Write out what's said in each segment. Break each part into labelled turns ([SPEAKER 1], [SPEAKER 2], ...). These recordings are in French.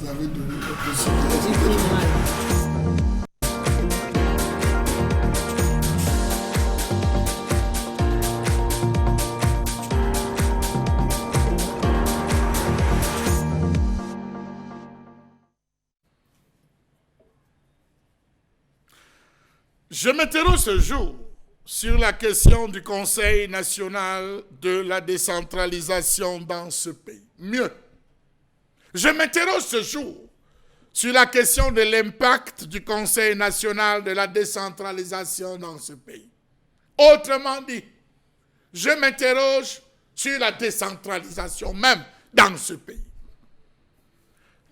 [SPEAKER 1] avez donné la possibilité.
[SPEAKER 2] Je m'interroge ce jour sur la question du Conseil national de la décentralisation dans ce pays. Mieux, je m'interroge ce jour sur la question de l'impact du Conseil national de la décentralisation dans ce pays. Autrement dit, je m'interroge sur la décentralisation même dans ce pays.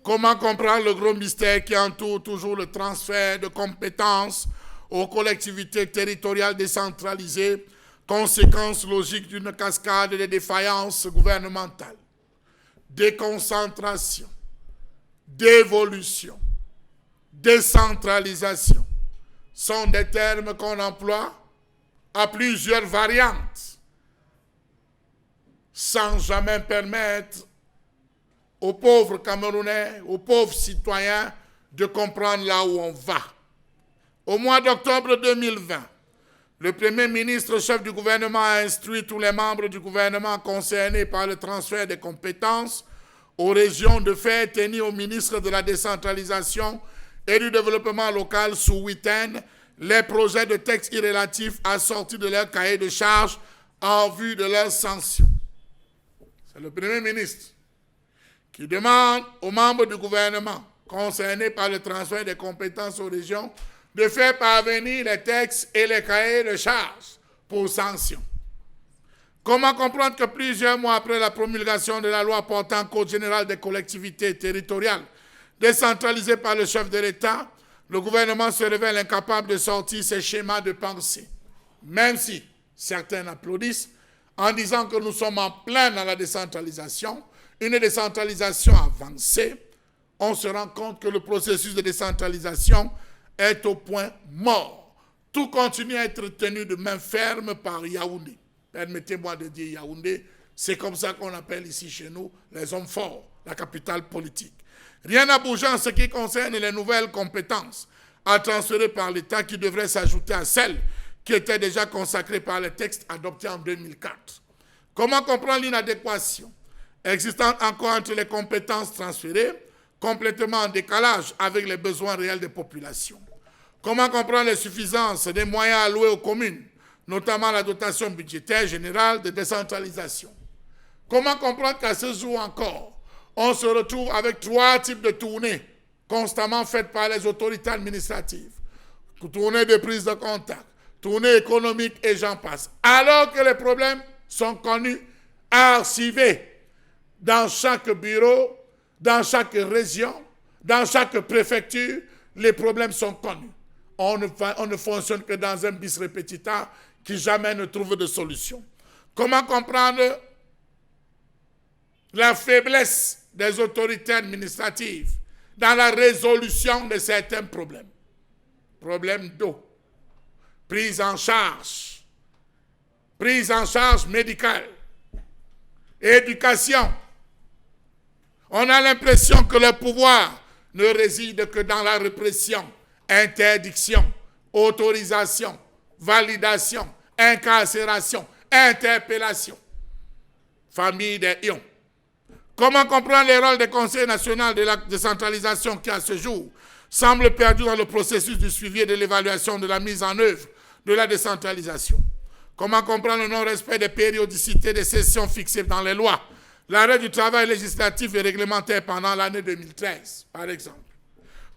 [SPEAKER 2] Comment comprendre le gros mystère qui entoure toujours le transfert de compétences aux collectivités territoriales décentralisées, conséquence logique d'une cascade de défaillances gouvernementales, déconcentration, dévolution, décentralisation sont des termes qu'on emploie à plusieurs variantes, sans jamais permettre aux pauvres Camerounais, aux pauvres citoyens de comprendre là où on va. Au mois d'octobre 2020, le Premier ministre, chef du gouvernement, a instruit tous les membres du gouvernement concernés par le transfert des compétences aux régions de faire tenir au ministre de la décentralisation et du développement local sous week-end les projets de textes irrélatifs assortis de leur cahier de charges en vue de leur sanction. C'est le Premier ministre qui demande aux membres du gouvernement concernés par le transfert des compétences aux régions de faire parvenir les textes et les cahiers de charges pour sanction. Comment comprendre que plusieurs mois après la promulgation de la loi portant Code général des collectivités territoriales décentralisée par le chef de l'État, le gouvernement se révèle incapable de sortir ses schémas de pensée, même si certains applaudissent en disant que nous sommes en plein dans la décentralisation, une décentralisation avancée, on se rend compte que le processus de décentralisation est au point mort. Tout continue à être tenu de main ferme par Yaoundé. Permettez-moi de dire Yaoundé, c'est comme ça qu'on appelle ici chez nous les hommes forts, la capitale politique. Rien n'a bougé en ce qui concerne les nouvelles compétences à transférer par l'État qui devraient s'ajouter à celles qui étaient déjà consacrées par les textes adoptés en 2004. Comment comprendre l'inadéquation existante encore entre les compétences transférées, complètement en décalage avec les besoins réels des populations? Comment comprendre l'insuffisance des moyens alloués aux communes, notamment la dotation budgétaire générale de décentralisation? Comment comprendre qu'à ce jour encore, on se retrouve avec 3 types de tournées constamment faites par les autorités administratives? Tournées de prise de contact, tournées économiques et j'en passe. Alors que les problèmes sont connus, archivés dans chaque bureau, dans chaque région, dans chaque préfecture, les problèmes sont connus. On ne fonctionne que dans un bis repetita qui jamais ne trouve de solution. Comment comprendre la faiblesse des autorités administratives dans la résolution de certains problèmes? Problèmes d'eau, prise en charge médicale, éducation. On a l'impression que le pouvoir ne réside que dans la répression, interdiction, autorisation, validation, incarcération, interpellation. Famille des ions. Comment comprendre les rôles des conseils nationaux de la décentralisation qui, à ce jour, semblent perdus dans le processus du suivi et de l'évaluation de la mise en œuvre de la décentralisation? Comment comprendre le non-respect des périodicités des sessions fixées dans les lois, l'arrêt du travail législatif et réglementaire pendant l'année 2013, par exemple?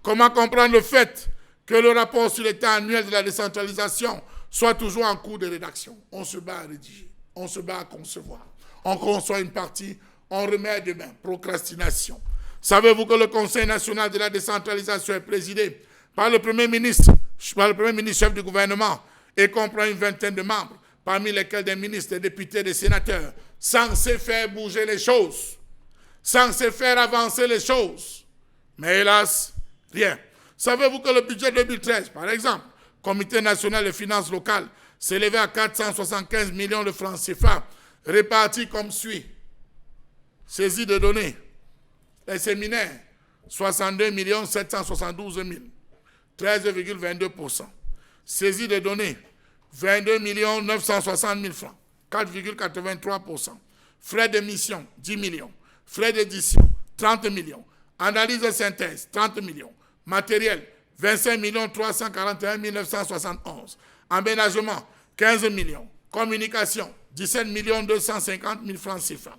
[SPEAKER 2] Comment comprendre le fait que le rapport sur l'état annuel de la décentralisation soit toujours en cours de rédaction? On se bat à rédiger, on se bat à concevoir. On conçoit une partie, on remet demain. Procrastination. Savez-vous que le Conseil national de la décentralisation est présidé par le Premier ministre chef du gouvernement et comprend une vingtaine de membres, parmi lesquels des ministres, des députés, des sénateurs, censés faire bouger les choses, censés faire avancer les choses. Mais hélas, rien. Savez-vous que le budget 2013, par exemple, Comité national des finances locales, s'élevait à 475 millions de francs CFA, répartis comme suit. Saisie de données, les séminaires, 62 772 000, 13,22%. Saisie de données, 22 960 000 francs, 4,83%. Frais d'émission, 10 millions. Frais d'édition, 30 millions. Analyse de synthèse, 30 millions. Matériel, 25 341 971. Aménagement, 15 millions. Communication, 17 250 000 francs CFA.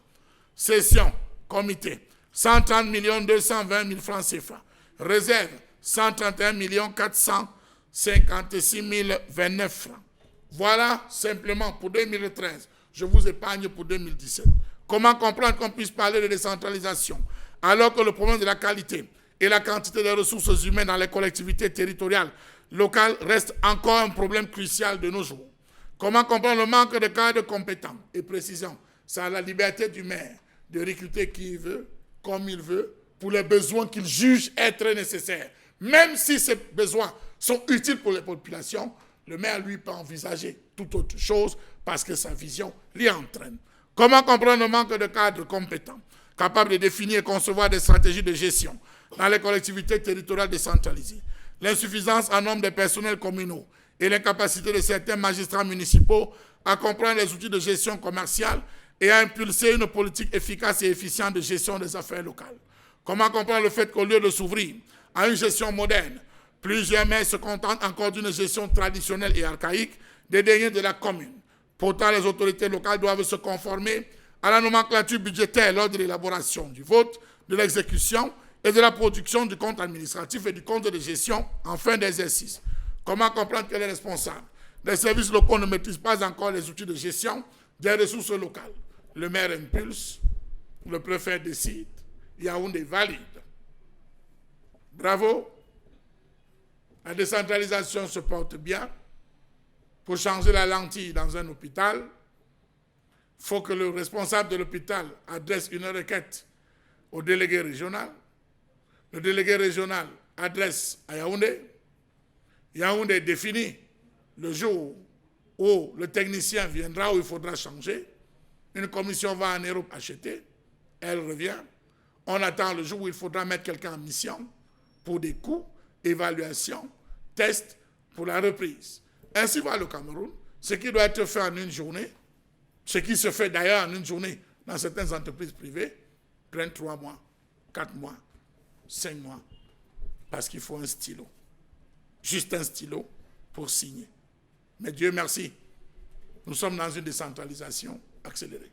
[SPEAKER 2] Session, comité, 130 220 000 francs CFA. Réserve, 131 456 029 francs. Voilà simplement pour 2013. Je vous épargne pour 2017. Comment comprendre qu'on puisse parler de décentralisation alors que le problème de la qualité et la quantité des ressources humaines dans les collectivités territoriales locales reste encore un problème crucial de nos jours? Comment comprendre le manque de cadres compétents? Et précisons, c'est à la liberté du maire de recruter qui il veut, comme il veut, pour les besoins qu'il juge être nécessaires. Même si ces besoins sont utiles pour les populations, le maire, lui, peut envisager toute autre chose parce que sa vision l'y entraîne. Comment comprendre le manque de cadres compétents, capables de définir et concevoir des stratégies de gestion dans les collectivités territoriales décentralisées? L'insuffisance en nombre de personnels communaux et l'incapacité de certains magistrats municipaux à comprendre les outils de gestion commerciale et à impulser une politique efficace et efficiente de gestion des affaires locales. Comment comprendre le fait qu'au lieu de s'ouvrir à une gestion moderne, plusieurs maires se contentent encore d'une gestion traditionnelle et archaïque des deniers de la commune? Pourtant, les autorités locales doivent se conformer à la nomenclature budgétaire lors de l'élaboration du vote, de l'exécution et de la production du compte administratif et du compte de gestion en fin d'exercice. Comment comprendre que les responsables des services locaux ne maîtrisent pas encore les outils de gestion des ressources locales? Le maire impulse, le préfet décide, Yaoundé valide. Bravo. La décentralisation se porte bien. Pour changer la lentille dans un hôpital, il faut que le responsable de l'hôpital adresse une requête au délégué régional. Le délégué régional adresse à Yaoundé. Yaoundé définit le jour où le technicien viendra, où il faudra changer. Une commission va en Europe acheter, elle revient. On attend le jour où il faudra mettre quelqu'un en mission pour des coûts, évaluation, test pour la reprise. Ainsi va le Cameroun. Ce qui doit être fait en une journée, ce qui se fait d'ailleurs en une journée dans certaines entreprises privées, prennent 3 mois, 4 mois, 5 mois, parce qu'il faut un stylo. Juste un stylo pour signer. Mais Dieu merci, nous sommes dans une décentralisation accélérée.